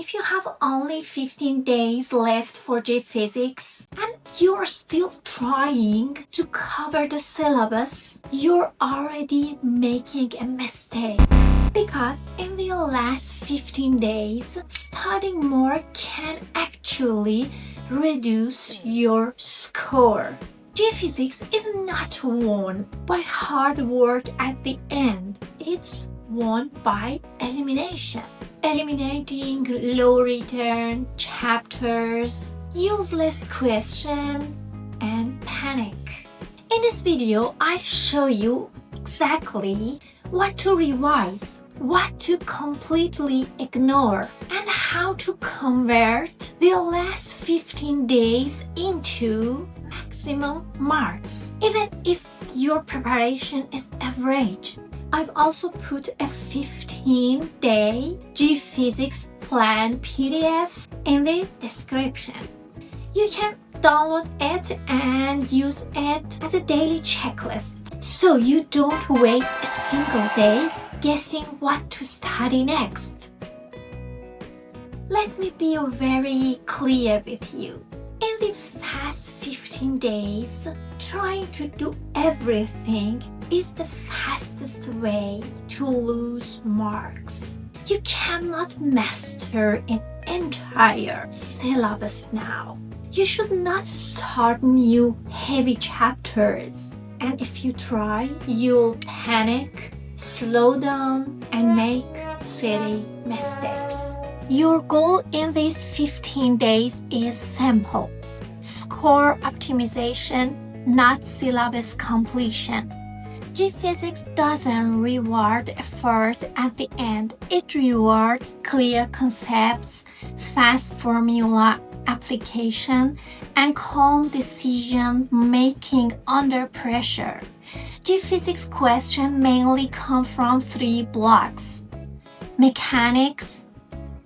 if you have only 15 days left for JEE Physics and you're still trying to cover the syllabus, you're already making a mistake. Because in the last 15 days, studying more can actually reduce your score. JEE Physics is not won by hard work at the end. It's won by elimination. Eliminating low return chapters, useless question, and panic. In this video, I show you exactly what to revise, what to completely ignore, and how to convert the last 15 days into maximum marks, even if your preparation is average. I've also put a 15-day JEE Physics plan PDF in the description. You can download it and use it as a daily checklist, so you don't waste a single day guessing what to study next. Let me be very clear with you. In the past 15 days, trying to do everything is the fastest way to lose marks. You cannot master an entire syllabus now. You should not start new heavy chapters. And if you try, you'll panic, slow down, and make silly mistakes. Your goal in these 15 days is simple. Score optimization, not syllabus completion. JEE Physics doesn't reward effort at the end. It rewards clear concepts, fast formula application, and calm decision making under pressure. JEE Physics questions mainly come from 3 blocks: mechanics,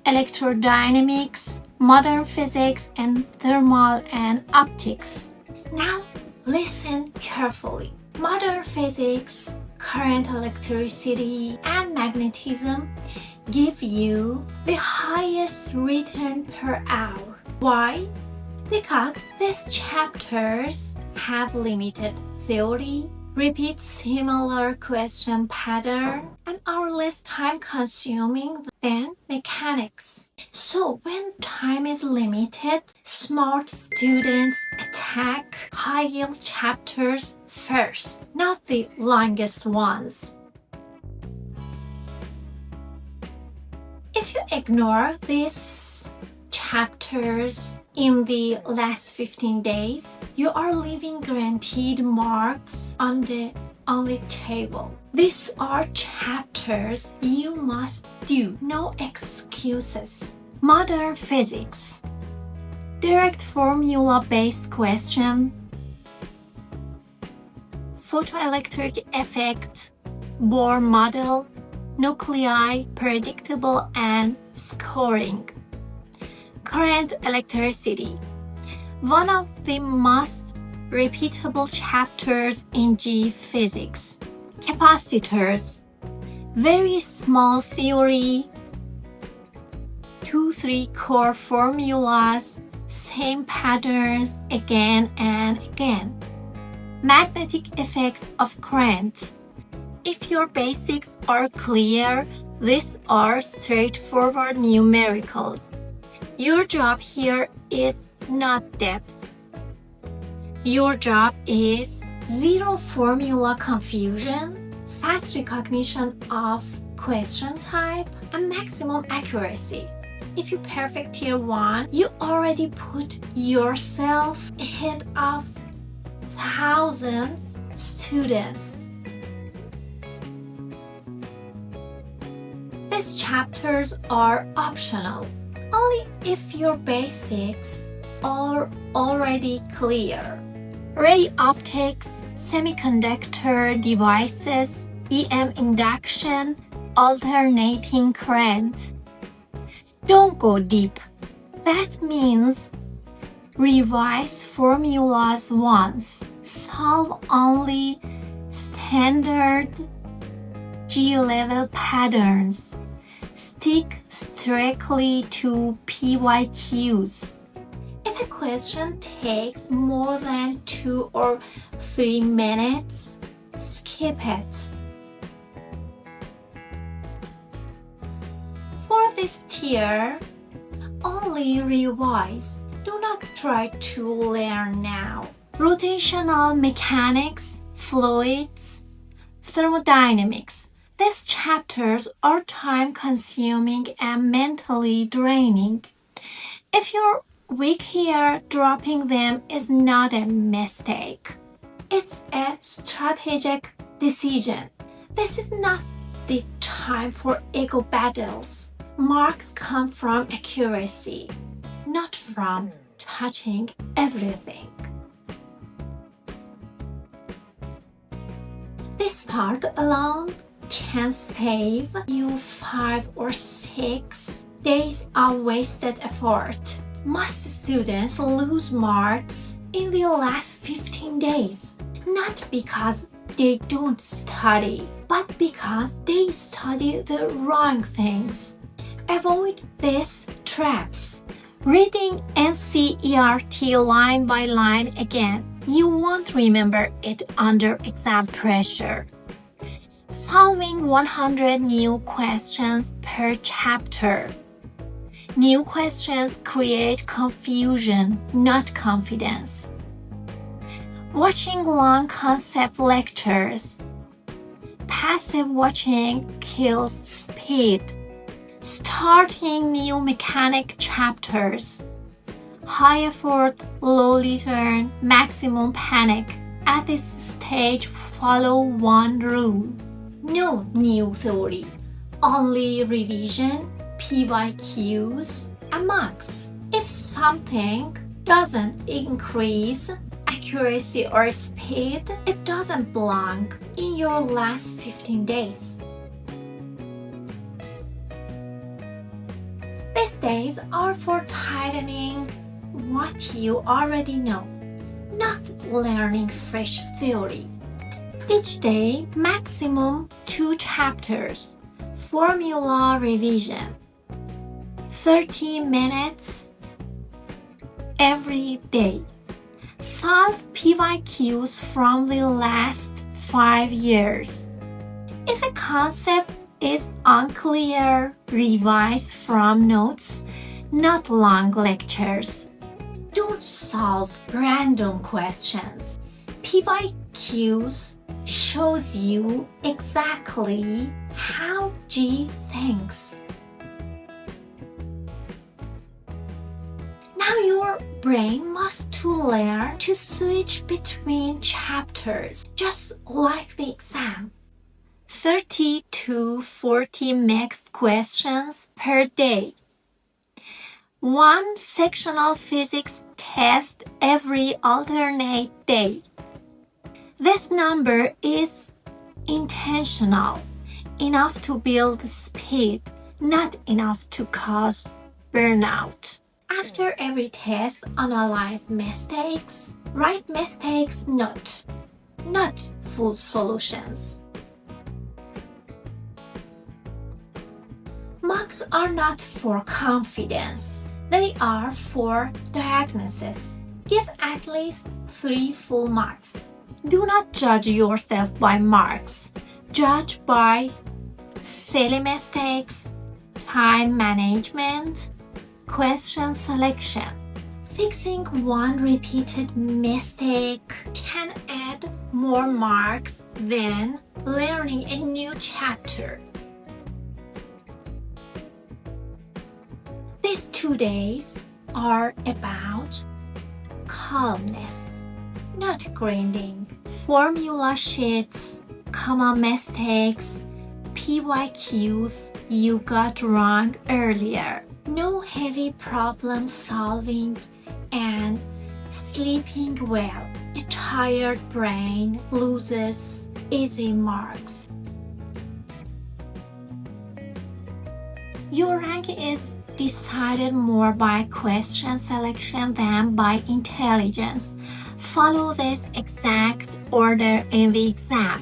electrodynamics, modern physics, and thermal and optics. Now listen carefully. Modern physics, current, electricity, and magnetism give you the highest return per hour. Why? Because these chapters have limited theory, repeat similar question pattern, and are less time consuming than mechanics. So when time is limited, smart students attack high-yield chapters first, not the longest ones. If you ignore these chapters in the last 15 days, you are leaving guaranteed marks on the table. These are chapters you must do, no excuses. Modern physics, direct formula-based question, photoelectric effect, Bohr model, nuclei, predictable, and scoring. Current electricity, one of the most repeatable chapters in JEE Physics. Capacitors, very small theory, 2-3 core formulas, same patterns again and again. Magnetic effects of current. If your basics are clear, these are straightforward numericals. Your job here is not depth. Your job is zero formula confusion, fast recognition of question type, and maximum accuracy. If you perfect tier 1, you already put yourself ahead of thousands students. These chapters are optional, only if your basics are already clear. Ray optics, semiconductor devices, EM induction, alternating current. Don't go deep. That means revise formulas once. Solve only standard G-level patterns. Stick directly to PYQs. If a question takes more than 2 or 3 minutes, skip it. For this tier, only revise. Do not try to learn now. Rotational mechanics, fluids, thermodynamics. These chapters are time-consuming and mentally draining. If you're weak here, dropping them is not a mistake. It's a strategic decision. This is not the time for ego battles. Marks come from accuracy, not from touching everything. This part alone can save you 5 or 6 days of wasted effort. Most students lose marks in the last 15 days, not because they don't study, but because they study the wrong things. Avoid these traps. Reading NCERT line by line again, you won't remember it under exam pressure. Solving 100 new questions per chapter. New questions create confusion, not confidence. Watching long concept lectures. Passive watching kills speed. Starting new mechanic chapters. High effort, low return, maximum panic. At this stage, follow one rule. No new theory, only revision, PYQs, and marks. If something doesn't increase accuracy or speed, it doesn't belong in your last 15 days. These days are for tightening what you already know, not learning fresh theory. Each day, maximum 2 chapters. Formula revision. 30 minutes every day. Solve PYQs from the last 5 years. If a concept is unclear, revise from notes, not long lectures. Don't solve random questions. PYQs shows you exactly how JEE thinks. Now your brain must learn to switch between chapters, just like the exam. 30 to 40 mixed questions per day. 1 sectional physics test every alternate day. This number is intentional, enough to build speed, not enough to cause burnout. After every test, analyze mistakes. Write mistakes note, not full solutions. Marks are not for confidence. They are for diagnosis. Give at least 3 full marks. Do not judge yourself by marks. Judge by silly mistakes, time management, question selection. Fixing one repeated mistake can add more marks than learning a new chapter. These 2 days are about calmness, not grinding. Formula sheets, common mistakes, PYQs you got wrong earlier. No heavy problem solving and sleeping well. A tired brain loses easy marks. Your rank is decided more by question selection than by intelligence. Follow this exact order in the exam.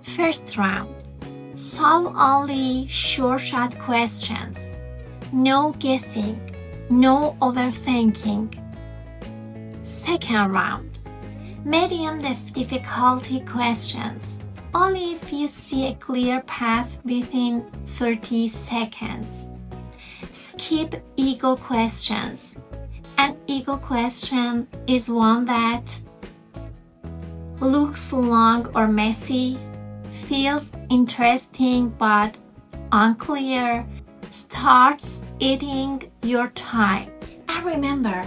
First round. Solve only short questions. No guessing, no overthinking. Second round. Medium difficulty questions. Only if you see a clear path within 30 seconds. Skip ego questions. An ego question is one that looks long or messy, feels interesting but unclear, starts eating your time. And remember,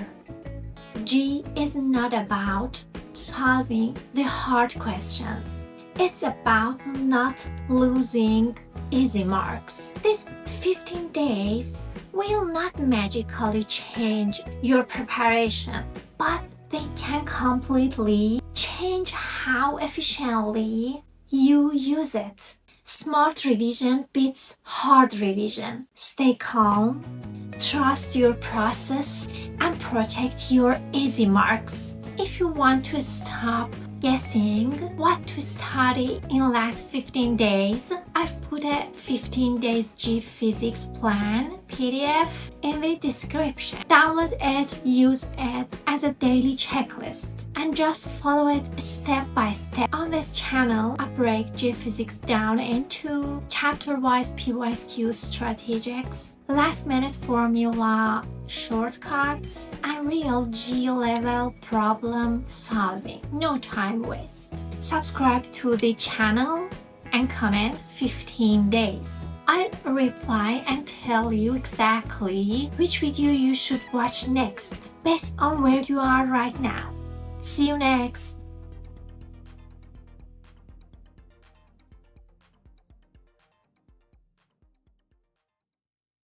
JEE is not about solving the hard questions. It's about not losing easy marks. These 15 days will not magically change your preparation, but they can completely change how efficiently you use it. Smart revision beats hard revision. Stay calm, trust your process, and protect your easy marks. If you want to stop guessing what to study in last 15 days, I've put a 15 days JEE physics plan PDF in the description. Download it, use it as a daily checklist, and just follow it step by step. On this channel, I break JEE physics down into chapter-wise PYQ strategies, last-minute formula shortcuts, and real JEE level problem solving. No time waste. Subscribe to the channel and comment 15 days. I'll reply and tell you exactly which video you should watch next based on where you are right now. See you next.